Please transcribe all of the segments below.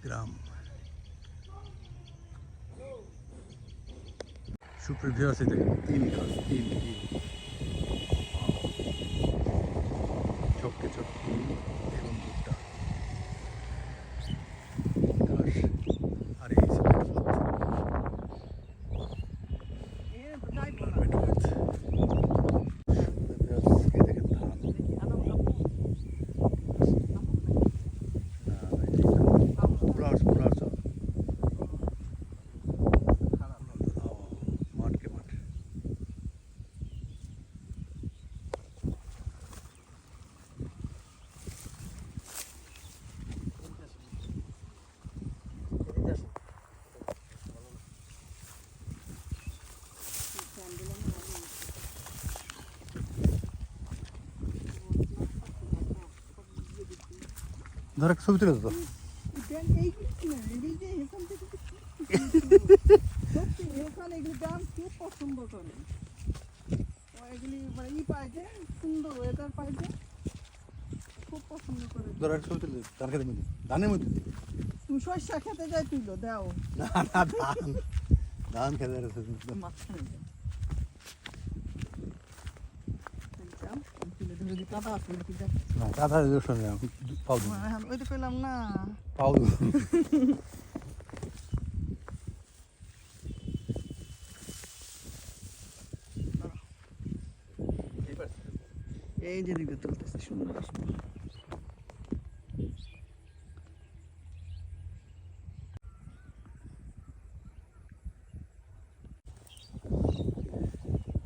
গ্রাম। সুপ্রিয় আছে দেখেন, তিল গাছ, তিল চটকে চটকে এবং ভুট্টা ঘাস। আর এই দেখেন ধান, মাঠকে মাঠ। ধর একটা ছবি তুলে তো। ধর একটা ছবি তুলে ধান খেতে মধ্যে, ধানের মধ্যে তুমি সরষা খেতে যাই তুইলো দাও না না ধান ধান খেতে না কাঁথা পাও ওইটা পেলাম না পাও এই যে দিকে তুলতেছে সুন্দর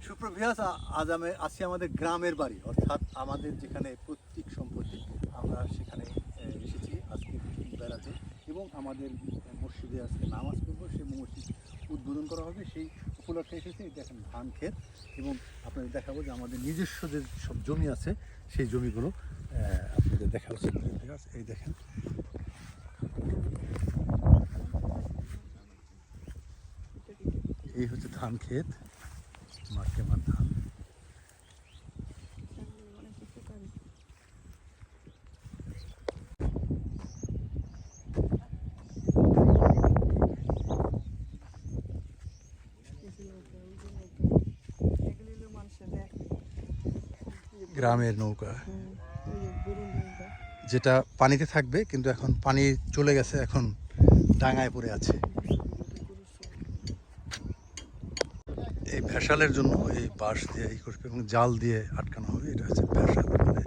সুপ্রভিয়াস, আজ আমি আছি আমাদের গ্রামের বাড়ি, অর্থাৎ আমাদের যেখানে পৈতৃক সম্পত্তি। আমরা সেখানে এসেছি আজকে বেড়াতে এবং আমাদের মসজিদে আজকে নামাজ পড়বো। সেই মসজিদ উদ্বোধন করা হবে, সেই উপলক্ষে এসেছি। দেখেন ধান ক্ষেত, এবং আপনাদের দেখাবো যে আমাদের নিজস্ব যে সব জমি আছে সেই জমিগুলো আপনাদের দেখাবো। এই দেখেন, এই হচ্ছে ধান ক্ষেত, মাঠকে মাঠ ধান। গ্রামের নৌকা, যেটা পানিতে থাকবে, কিন্তু এখন পানি চলে গেছে, এখন ডাঙায় পড়ে আছে। এই ভেসালের জন্য এই বাঁশ দিয়ে ই করবে এবং জাল দিয়ে আটকানো হবে। এটা হচ্ছে ভেসাল বলে।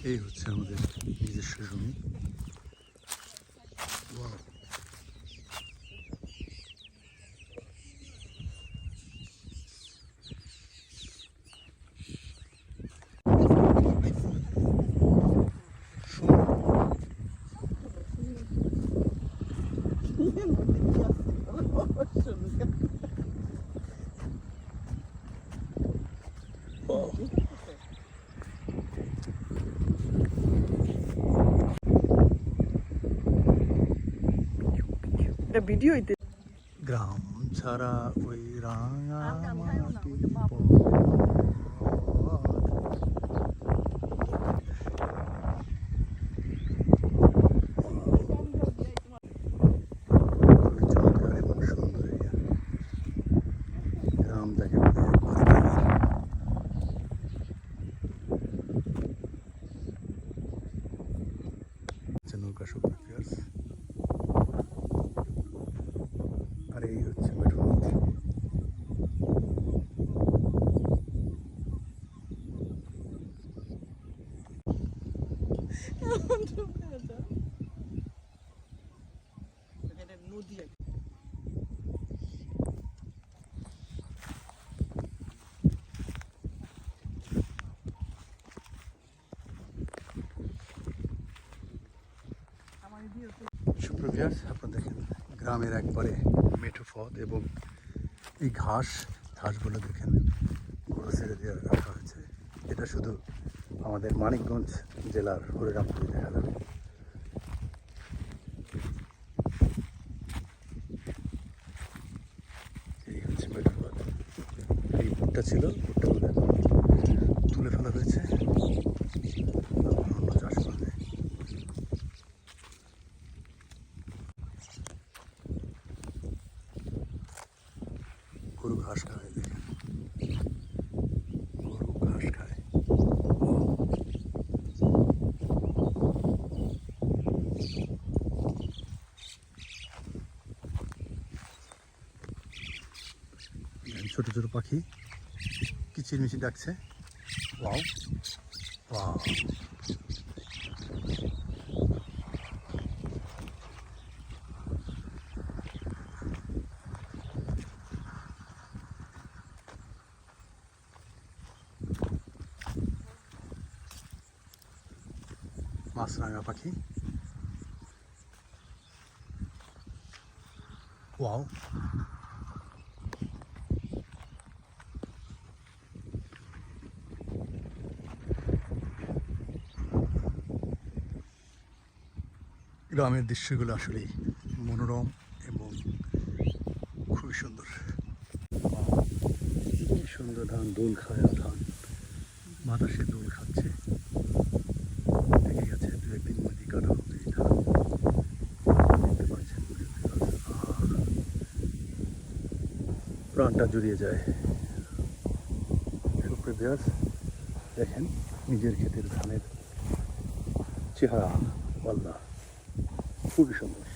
এই হচ্ছে আমাদের নিজস্ব জমি। ভিডিও হইতে গ্রাম ছাড়া ওই রাঙা মাটি গ্রাম দেখেন নৌকা সুপ্রিয়াস। আর এই হচ্ছে মেঠো নদী। সুপ্রভিয়াস, আপনারা দেখেন গ্রামের একবারে মেঠো পথ, এবং এই ঘাসগুলো দেখেন গরু ছেড়ে দিয়ে রাখা হয়েছে। এটা শুধু আমাদের মানিকগঞ্জ জেলার হরিরামপুরে দেখা যাবে। এই হচ্ছে মেঘাবাদ। এই ভুট্টা ছিল, ভুট্টাগুলো এখন তুলে ফেলা হয়েছে, অন্য চাষ করবে। গরু ঘাস খায়, দেখেন গরু ঘাস খায়। ছোট ছোট পাখি কিচিরমিচির ডাকছে। ওয়াও ওয়াও, মাছরাঙা পাখি। ওয়াও, গ্রামের দৃশ্যগুলো আসলেই মনোরম এবং খুবই সুন্দর। খুব সুন্দর ধান, দোল খায় ধান, বাতাসে দোল খাচ্ছে। দেখে গেছে দু একদিন মধ্যে কাটা হবে এই ধান। দেখতে পাচ্ছেন, প্রাণটা জুড়িয়ে যায়। সুপ্রিয়, দেখেন নিজের ক্ষেতের ধানের চেহারা, পাল্লা খুবই সুন্দর।